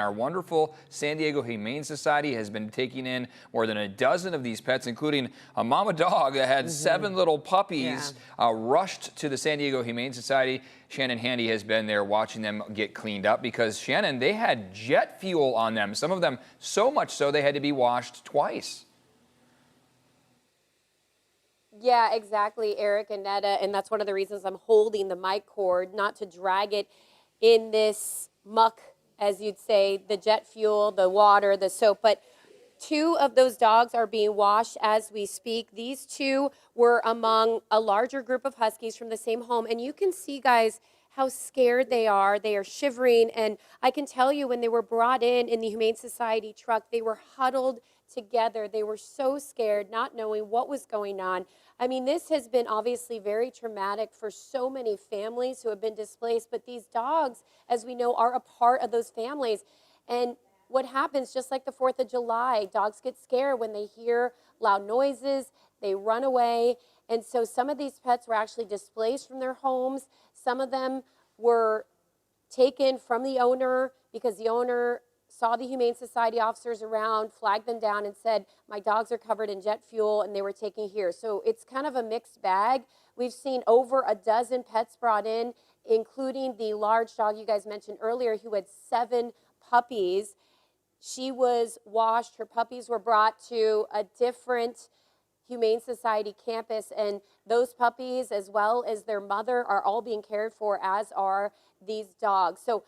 Our wonderful San Diego Humane Society has been taking in more than a dozen of these pets, including a mama dog that had 7 little puppies, rushed to the San Diego Humane Society. Shannon Handy has been there watching them get cleaned up because, Shannon, they had jet fuel on them. Some of them so much so they had to be washed twice. Yeah, exactly, Eric and Netta, and that's one of the reasons I'm holding the mic cord, not to drag it in this muck, as you'd say, the jet fuel, the water, the soap. But 2 of those dogs are being washed as we speak. These 2 were among a larger group of Huskies from the same home. And you can see, guys, how scared they are. They are shivering. And I can tell you, when they were brought in the Humane Society truck, they were huddled together. They were so scared, not knowing what was going on. I mean, this has been obviously very traumatic for so many families who have been displaced, but these dogs, as we know, are a part of those families. And what happens, just like the 4th of July, dogs get scared when they hear loud noises, they run away. And so some of these pets were actually displaced from their homes. Some of them were taken from the owner because the owner saw the Humane Society officers around, flagged them down and said, my dogs are covered in jet fuel, and they were taken here. So it's kind of a mixed bag. We've seen over a dozen pets brought in, including the large dog you guys mentioned earlier who had 7 puppies. She was washed. Her puppies were brought to a different Humane Society campus, and those puppies, as well as their mother, are all being cared for, as are these dogs. So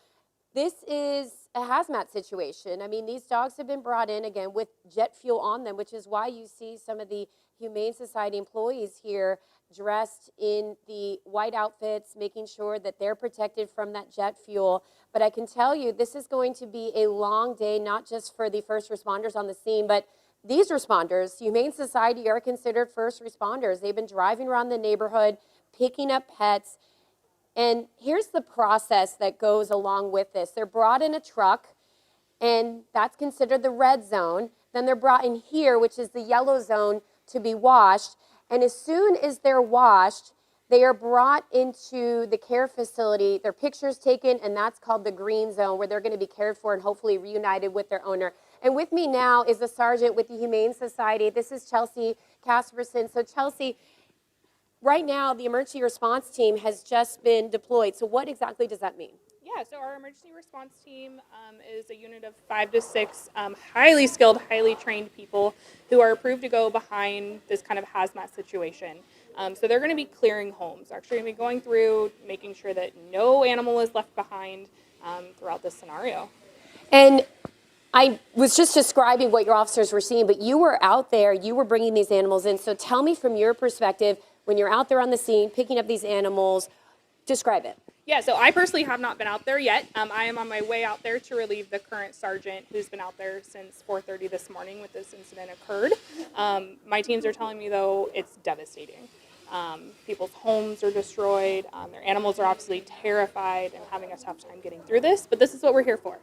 this is a hazmat situation. I mean, these dogs have been brought in, again, with jet fuel on them, which is why you see some of the Humane Society employees here dressed in the white outfits, making sure that they're protected from that jet fuel. But I can tell you, this is going to be a long day, not just for the first responders on the scene, but these responders. Humane Society are considered first responders. They've been driving around the neighborhood, picking up pets. And here's the process that goes along with this. They're brought in a truck, and that's considered the red zone. Then they're brought in here, which is the yellow zone, to be washed. And as soon as they're washed, they are brought into the care facility. Their pictures taken, and that's called the green zone, where they're going to be cared for and hopefully reunited with their owner. And with me now is the sergeant with the Humane Society. This is Chelsea Casperson. So Chelsea, right now, the emergency response team has just been deployed. So what exactly does that mean? Yeah, so our emergency response team is a unit of 5 to 6 highly skilled, highly trained people who are approved to go behind this kind of hazmat situation. So they're going to be clearing homes. They're actually going to be going through, making sure that no animal is left behind throughout this scenario. And I was just describing what your officers were seeing, but you were out there, you were bringing these animals in. So tell me from your perspective, when you're out there on the scene, picking up these animals, describe it. Yeah, so I personally have not been out there yet. I am on my way out there to relieve the current sergeant who's been out there since 4:30 this morning when this incident occurred. My teams are telling me, though, it's devastating. People's homes are destroyed. Their animals are obviously terrified and having a tough time getting through this, but this is what we're here for.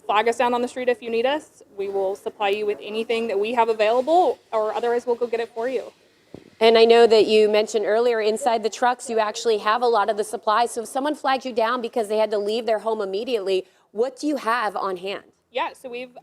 Flag us down on the street if you need us. We will supply you with anything that we have available, or otherwise we'll go get it for you. And I know that you mentioned earlier, inside the trucks, you actually have a lot of the supplies. So if someone flagged you down because they had to leave their home immediately, what do you have on hand? Yeah, so we've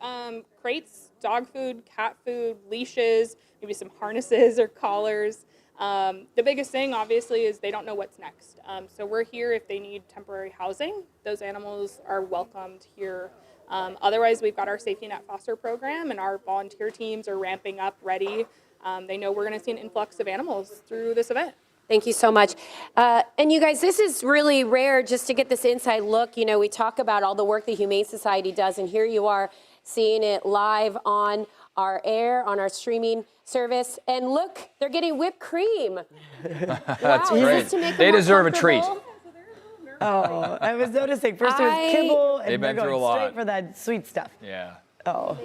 crates, dog food, cat food, leashes, maybe some harnesses or collars. The biggest thing, obviously, is they don't know what's next. So we're here if they need temporary housing. Those animals are welcomed here. Otherwise, we've got our safety net foster program, and our volunteer teams are ramping up, ready. They know we're going to see an influx of animals through this event. Thank you so much. And you guys, this is really rare just to get this inside look. You know, we talk about all the work the Humane Society does, and here you are seeing it live on our air, on our streaming service. And look, they're getting whipped cream. That's wow, great. They deserve a treat. Oh, I was noticing. First there's kibble, and they're been through a going lot. straight for that sweet stuff. Yeah. Oh.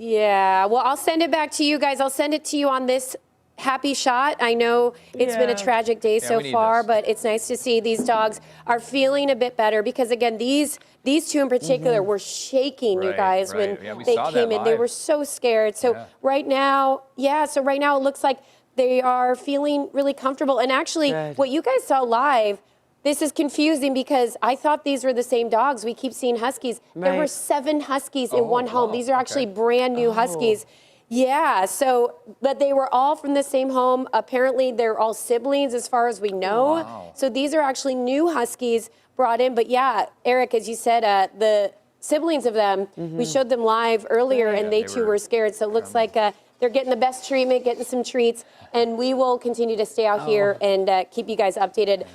Yeah, well, I'll send it back to you guys. I'll send it to you on this happy shot. I know it's been a tragic day so far, but it's nice to see these dogs are feeling a bit better because, again, these 2 in particular were shaking, you guys, when they came in. They were so scared. So right now, right now it looks like they are feeling really comfortable. And actually, what you guys saw live this is confusing because I thought these were the same dogs. We keep seeing huskies. There were Right. 7 huskies in one home. wow, These are actually okay. brand new huskies. Yeah, so, but they were all from the same home. Apparently, they're all siblings as far as we know. Wow. So these are actually new huskies brought in. But yeah, Eric, as you said, the siblings of them, we showed them live earlier, and they too were scared. So it looks like they're getting the best treatment, getting some treats, and we will continue to stay out here and keep you guys updated.